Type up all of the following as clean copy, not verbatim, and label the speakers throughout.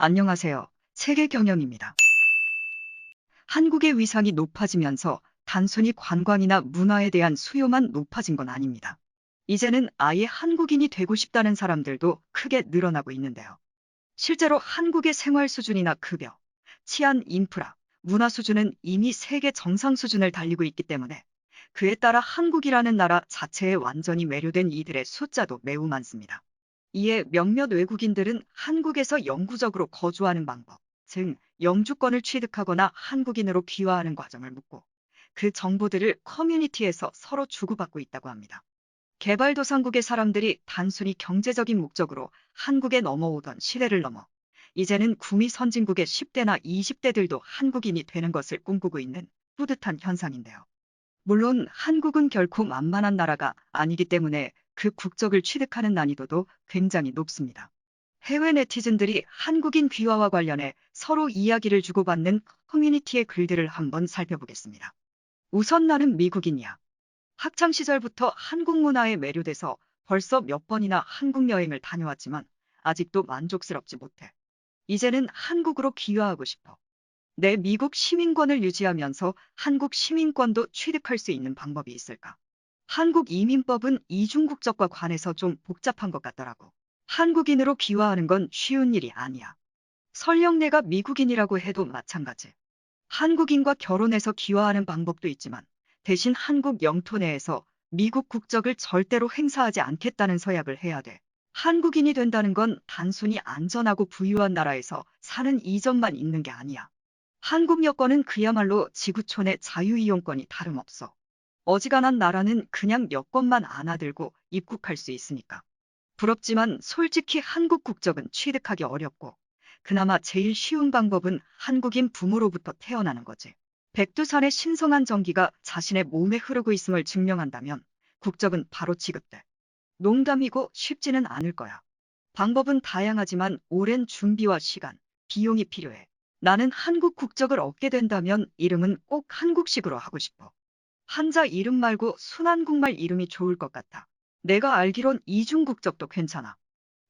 Speaker 1: 안녕하세요. 세계경영입니다. 한국의 위상이 높아지면서 단순히 관광이나 문화에 대한 수요만 높아진 건 아닙니다. 이제는 아예 한국인이 되고 싶다는 사람들도 크게 늘어나고 있는데요. 실제로 한국의 생활 수준이나 급여, 치안, 인프라, 문화 수준은 이미 세계 정상 수준을 달리고 있기 때문에 그에 따라 한국이라는 나라 자체에 완전히 매료된 이들의 숫자도 매우 많습니다. 이에 몇몇 외국인들은 한국에서 영구적으로 거주하는 방법, 즉 영주권을 취득하거나 한국인으로 귀화하는 과정을 묻고 그 정보들을 커뮤니티에서 서로 주고받고 있다고 합니다. 개발도상국의 사람들이 단순히 경제적인 목적으로 한국에 넘어오던 시대를 넘어 이제는 구미 선진국의 10대나 20대들도 한국인이 되는 것을 꿈꾸고 있는 뿌듯한 현상인데요. 물론 한국은 결코 만만한 나라가 아니기 때문에 그 국적을 취득하는 난이도도 굉장히 높습니다. 해외 네티즌들이 한국인 귀화와 관련해 서로 이야기를 주고받는 커뮤니티의 글들을 한번 살펴보겠습니다. 우선 나는 미국인이야. 학창 시절부터 한국 문화에 매료돼서 벌써 몇 번이나 한국 여행을 다녀왔지만 아직도 만족스럽지 못해. 이제는 한국으로 귀화하고 싶어. 내 미국 시민권을 유지하면서 한국 시민권도 취득할 수 있는 방법이 있을까? 한국 이민법은 이중국적과 관해서 좀 복잡한 것 같더라고. 한국인으로 귀화하는 건 쉬운 일이 아니야. 설령 내가 미국인이라고 해도 마찬가지. 한국인과 결혼해서 귀화하는 방법도 있지만 대신 한국 영토 내에서 미국 국적을 절대로 행사하지 않겠다는 서약을 해야 돼. 한국인이 된다는 건 단순히 안전하고 부유한 나라에서 사는 이점만 있는 게 아니야. 한국 여권은 그야말로 지구촌의 자유이용권이 다름없어. 어지간한 나라는 그냥 여권만 안아들고 입국할 수 있으니까. 부럽지만 솔직히 한국 국적은 취득하기 어렵고 그나마 제일 쉬운 방법은 한국인 부모로부터 태어나는 거지. 백두산의 신성한 전기가 자신의 몸에 흐르고 있음을 증명한다면 국적은 바로 지급돼. 농담이고 쉽지는 않을 거야. 방법은 다양하지만 오랜 준비와 시간, 비용이 필요해. 나는 한국 국적을 얻게 된다면 이름은 꼭 한국식으로 하고 싶어. 한자 이름 말고 순한국말 이름이 좋을 것 같아. 내가 알기론 이중 국적도 괜찮아.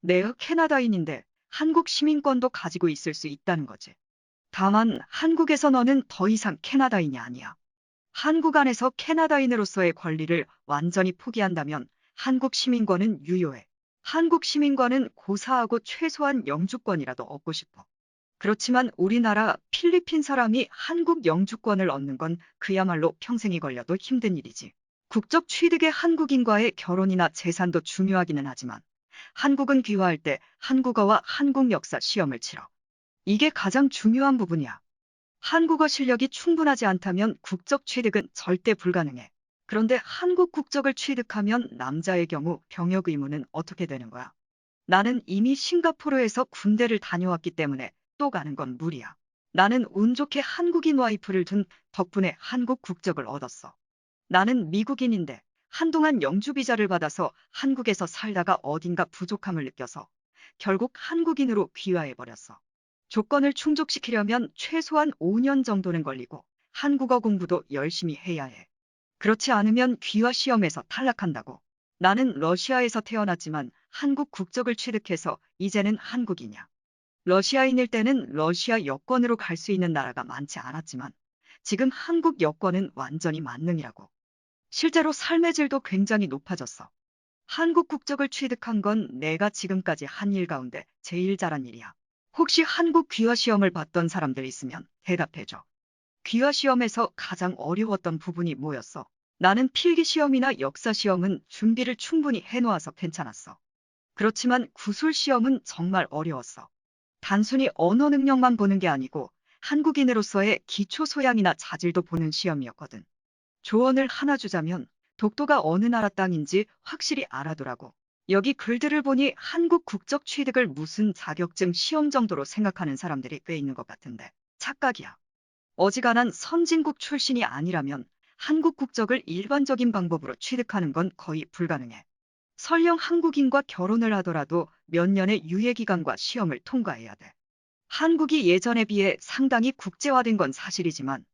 Speaker 1: 내가 캐나다인인데 한국 시민권도 가지고 있을 수 있다는 거지. 다만 한국에서 너는 더 이상 캐나다인이 아니야. 한국 안에서 캐나다인으로서의 권리를 완전히 포기한다면 한국 시민권은 유효해. 한국 시민권은 고사하고 최소한 영주권이라도 얻고 싶어. 그렇지만 우리나라 필리핀 사람이 한국 영주권을 얻는 건 그야말로 평생이 걸려도 힘든 일이지. 국적 취득에 한국인과의 결혼이나 재산도 중요하기는 하지만 한국은 귀화할 때 한국어와 한국 역사 시험을 치러. 이게 가장 중요한 부분이야. 한국어 실력이 충분하지 않다면 국적 취득은 절대 불가능해. 그런데 한국 국적을 취득하면 남자의 경우 병역 의무는 어떻게 되는 거야? 나는 이미 싱가포르에서 군대를 다녀왔기 때문에 또 가는 건 무리야. 나는 운 좋게 한국인 와이프를 둔 덕분에 한국 국적을 얻었어. 나는 미국인인데 한동안 영주 비자를 받아서 한국에서 살다가 어딘가 부족함을 느껴서 결국 한국인으로 귀화해버렸어. 조건을 충족시키려면 최소한 5년 정도는 걸리고 한국어 공부도 열심히 해야 해. 그렇지 않으면 귀화 시험에서 탈락한다고. 나는 러시아에서 태어났지만 한국 국적을 취득해서 이제는 한국이냐. 러시아인일 때는 러시아 여권으로 갈 수 있는 나라가 많지 않았지만 지금 한국 여권은 완전히 만능이라고. 실제로 삶의 질도 굉장히 높아졌어. 한국 국적을 취득한 건 내가 지금까지 한 일 가운데 제일 잘한 일이야. 혹시 한국 귀화 시험을 봤던 사람들 있으면 대답해줘. 귀화 시험에서 가장 어려웠던 부분이 뭐였어? 나는 필기 시험이나 역사 시험은 준비를 충분히 해놓아서 괜찮았어. 그렇지만 구술 시험은 정말 어려웠어. 단순히 언어 능력만 보는 게 아니고 한국인으로서의 기초 소양이나 자질도 보는 시험이었거든. 조언을 하나 주자면 독도가 어느 나라 땅인지 확실히 알아두라고. 여기 글들을 보니 한국 국적 취득을 무슨 자격증 시험 정도로 생각하는 사람들이 꽤 있는 것 같은데 착각이야. 어지간한 선진국 출신이 아니라면 한국 국적을 일반적인 방법으로 취득하는 건 거의 불가능해. 설령 한국인과 결혼을 하더라도 몇 년의 유예기간과 시험을 통과해야 돼. 한국이 예전에 비해 상당히 국제화된 건 사실이지만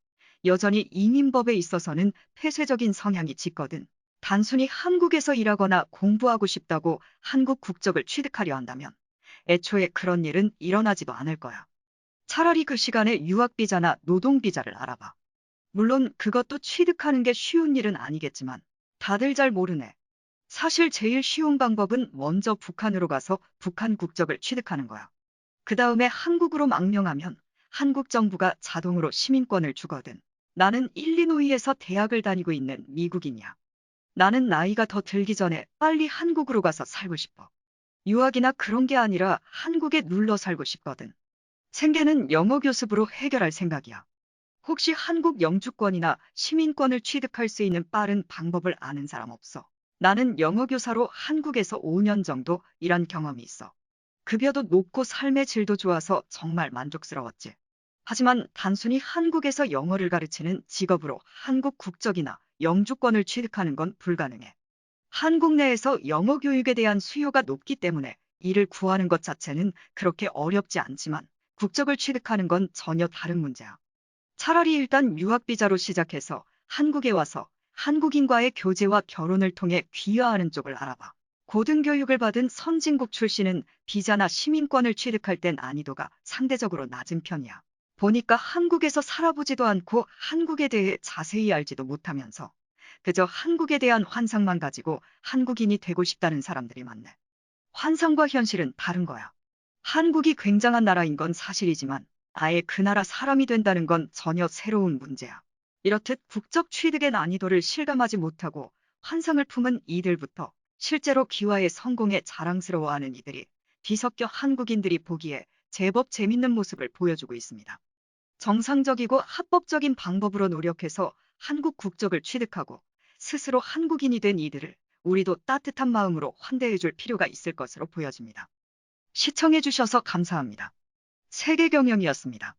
Speaker 1: 여전히 이민법에 있어서는 폐쇄적인 성향이 짙거든. 단순히 한국에서 일하거나 공부하고 싶다고 한국 국적을 취득하려 한다면 애초에 그런 일은 일어나지도 않을 거야. 차라리 그 시간에 유학비자나 노동비자를 알아봐. 물론 그것도 취득하는 게 쉬운 일은 아니겠지만 다들 잘 모르네. 사실 제일 쉬운 방법은 먼저 북한으로 가서 북한 국적을 취득하는 거야. 그 다음에 한국으로 망명하면 한국 정부가 자동으로 시민권을 주거든. 나는 일리노이에서 대학을 다니고 있는 미국인이야. 나는 나이가 더 들기 전에 빨리 한국으로 가서 살고 싶어. 유학이나 그런 게 아니라 한국에 눌러 살고 싶거든. 생계는 영어 교습으로 해결할 생각이야. 혹시 한국 영주권이나 시민권을 취득할 수 있는 빠른 방법을 아는 사람 없어? 나는 영어 교사로 한국에서 5년 정도 일한 경험이 있어. 급여도 높고 삶의 질도 좋아서 정말 만족스러웠지. 하지만 단순히 한국에서 영어를 가르치는 직업으로 한국 국적이나 영주권을 취득하는 건 불가능해. 한국 내에서 영어 교육에 대한 수요가 높기 때문에 이를 구하는 것 자체는 그렇게 어렵지 않지만 국적을 취득하는 건 전혀 다른 문제야. 차라리 일단 유학비자로 시작해서 한국에 와서 한국인과의 교제와 결혼을 통해 귀화하는 쪽을 알아봐. 고등교육을 받은 선진국 출신은 비자나 시민권을 취득할 땐 난이도가 상대적으로 낮은 편이야. 보니까 한국에서 살아보지도 않고 한국에 대해 자세히 알지도 못하면서 그저 한국에 대한 환상만 가지고 한국인이 되고 싶다는 사람들이 많네. 환상과 현실은 다른 거야. 한국이 굉장한 나라인 건 사실이지만 아예 그 나라 사람이 된다는 건 전혀 새로운 문제야. 이렇듯 국적 취득의 난이도를 실감하지 못하고 환상을 품은 이들부터 실제로 기와의 성공에 자랑스러워하는 이들이 뒤섞여 한국인들이 보기에 제법 재밌는 모습을 보여주고 있습니다. 정상적이고 합법적인 방법으로 노력해서 한국 국적을 취득하고 스스로 한국인이 된 이들을 우리도 따뜻한 마음으로 환대해 줄 필요가 있을 것으로 보여집니다. 시청해 주셔서 감사합니다. 세계경영이었습니다.